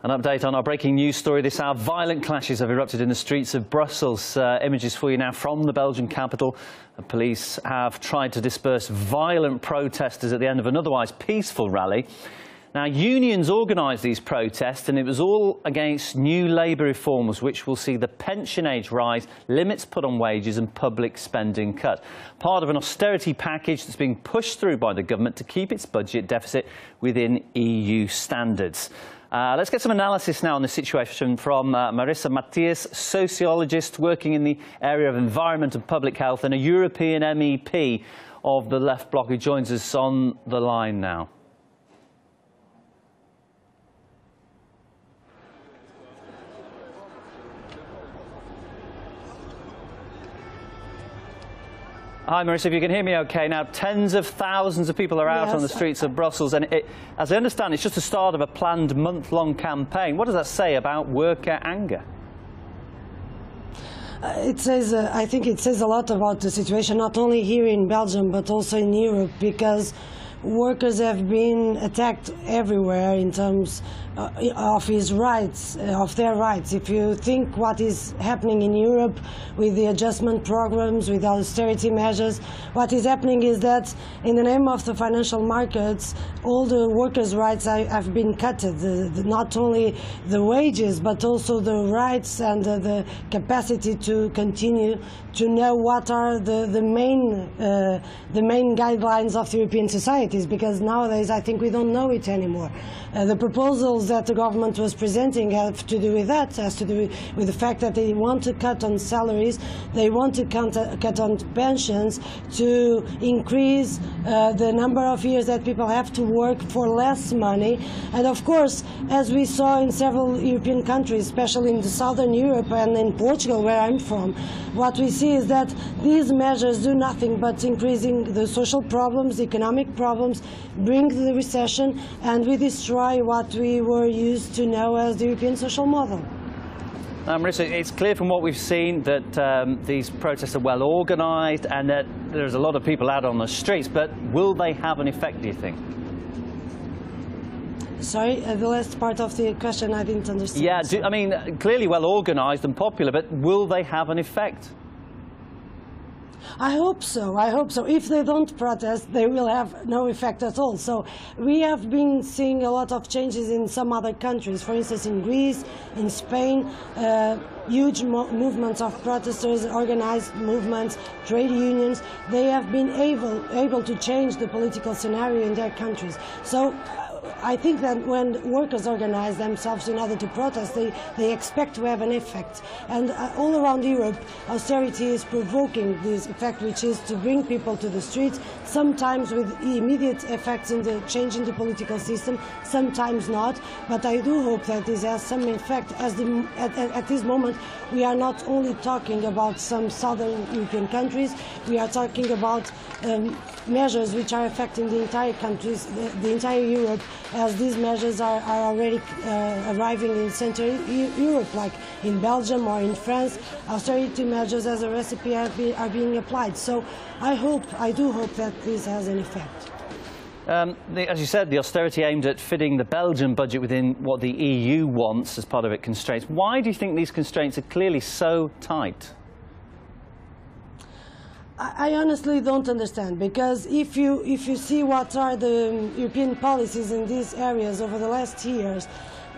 An update on our breaking news story this hour. Violent clashes have erupted in the streets of Brussels. Images for you now from the Belgian capital. The police have tried to disperse violent protesters at the end of an otherwise peaceful rally. Now, unions organised these protests, and it was all against new labour reforms which will see the pension age rise, limits put on wages and public spending cut. Part of an austerity package that's being pushed through by the government to keep its budget deficit within EU standards. Let's get some analysis now on the situation from Marissa Matthias, sociologist working in the area of environment and public health and a European MEP of the Left Bloc, who joins us on the line now. Hi Marissa, if you can hear me okay now. Tens of thousands of people are out on the streets of Brussels, and as I understand, it's just the start of a planned month-long campaign. What does that say about worker anger? It says, I think it says a lot about the situation, not only here in Belgium, but also in Europe, because workers have been attacked everywhere in terms of his rights, of their rights. If you think what is happening in Europe with the adjustment programs, with austerity measures, what is happening is that in the name of the financial markets, all the workers' rights have been cut. Not only the wages, but also the rights and the capacity to continue to know what are the main guidelines of the European societies, because nowadays I think we don't know it anymore. The proposals that the government was presenting have to do with that, has to do with the fact that they want to cut on salaries, they want to cut on pensions, to increase the number of years that people have to work for less money. And of course, as we saw in several European countries, especially in the southern Europe and in Portugal, where I'm from, what we see is that these measures do nothing but increasing the social problems, economic problems, bring the recession, and we destroy what we were used to know as the European social model. Marissa, it's clear from what we've seen that these protests are well organised and that there's a lot of people out on the streets, but will they have an effect, do you think? Sorry, the last part of the question I didn't understand. Yeah, I mean, clearly well organised and popular, but will they have an effect? I hope so. I hope so. If they don't protest, they will have no effect at all. So we have been seeing a lot of changes in some other countries. For instance, in Greece, in Spain, huge movements of protesters, organized movements, trade unions. They have been able to change the political scenario in their countries. So I think that when workers organize themselves in order to protest, they expect to have an effect. And all around Europe, austerity is provoking this effect, which is to bring people to the streets, sometimes with immediate effects in the change in the political system, sometimes not. But I do hope that this has some effect. At this moment, we are not only talking about some southern European countries, we are talking about measures which are affecting the entire countries, the entire Europe, as these measures are already arriving in Central Europe, like in Belgium or in France. Austerity measures as a recipe are being applied. So I do hope that this has an effect. As you said, the austerity aimed at fitting the Belgian budget within what the EU wants as part of its constraints. Why do you think these constraints are clearly so tight? I honestly don't understand, because if you see what are the European policies in these areas over the last years,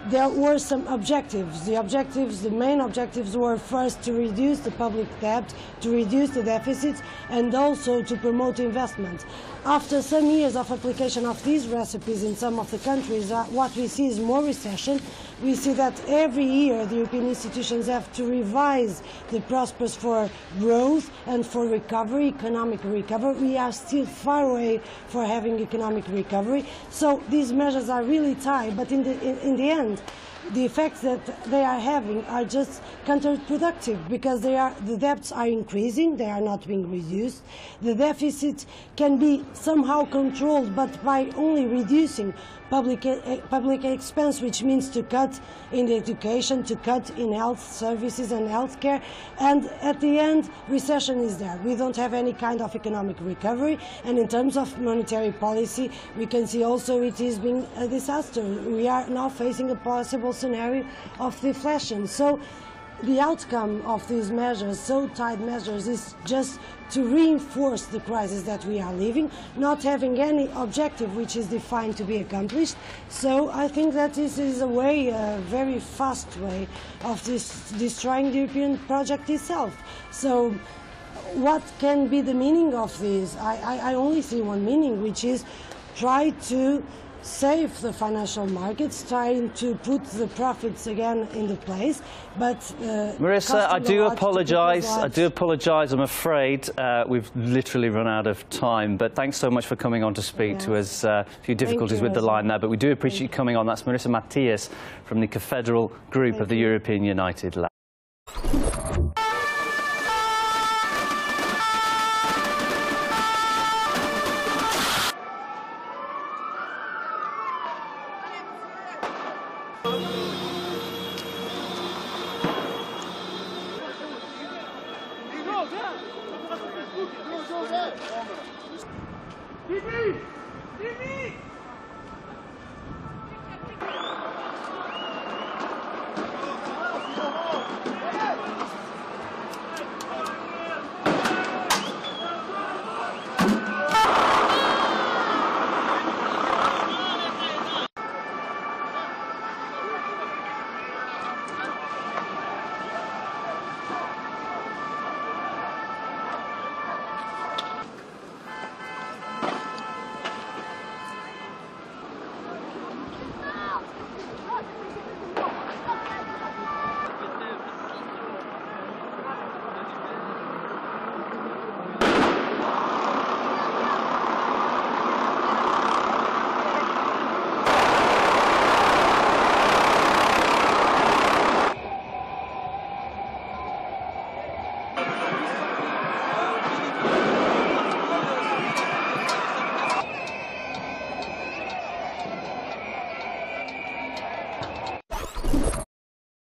there were some objectives. The main objectives were first to reduce the public debt, to reduce the deficits, and also to promote investment. After some years of application of these recipes in some of the countries, what we see is more recession. We see that every year the European institutions have to revise the prospects for growth and for recovery, economic recovery. We are still far away from having economic recovery. So these measures are really tight, but in the end, the effects that they are having are just counterproductive, because the debts are increasing, they are not being reduced. The deficit can be somehow controlled, but by only reducing public expense, which means to cut in the education, to cut in health services and healthcare, and at the end, recession is there. We don't have any kind of economic recovery, and in terms of monetary policy, we can see also it is being a disaster. We are now facing a possible scenario of deflation. So the outcome of these measures, so tight measures, is just to reinforce the crisis that we are living, not having any objective which is defined to be accomplished. So I think that this is a way, a very fast way of destroying the European project itself. So what can be the meaning of this? I only see one meaning, which is try to save the financial markets, trying to put the profits again in the place, but Marissa, I do apologise. I'm afraid we've literally run out of time, but thanks so much for coming on to speak to us. A few difficulties with the line there, but we do appreciate you coming on. That's Marissa Matias from the Confederal Group of the European United Left. Bibi!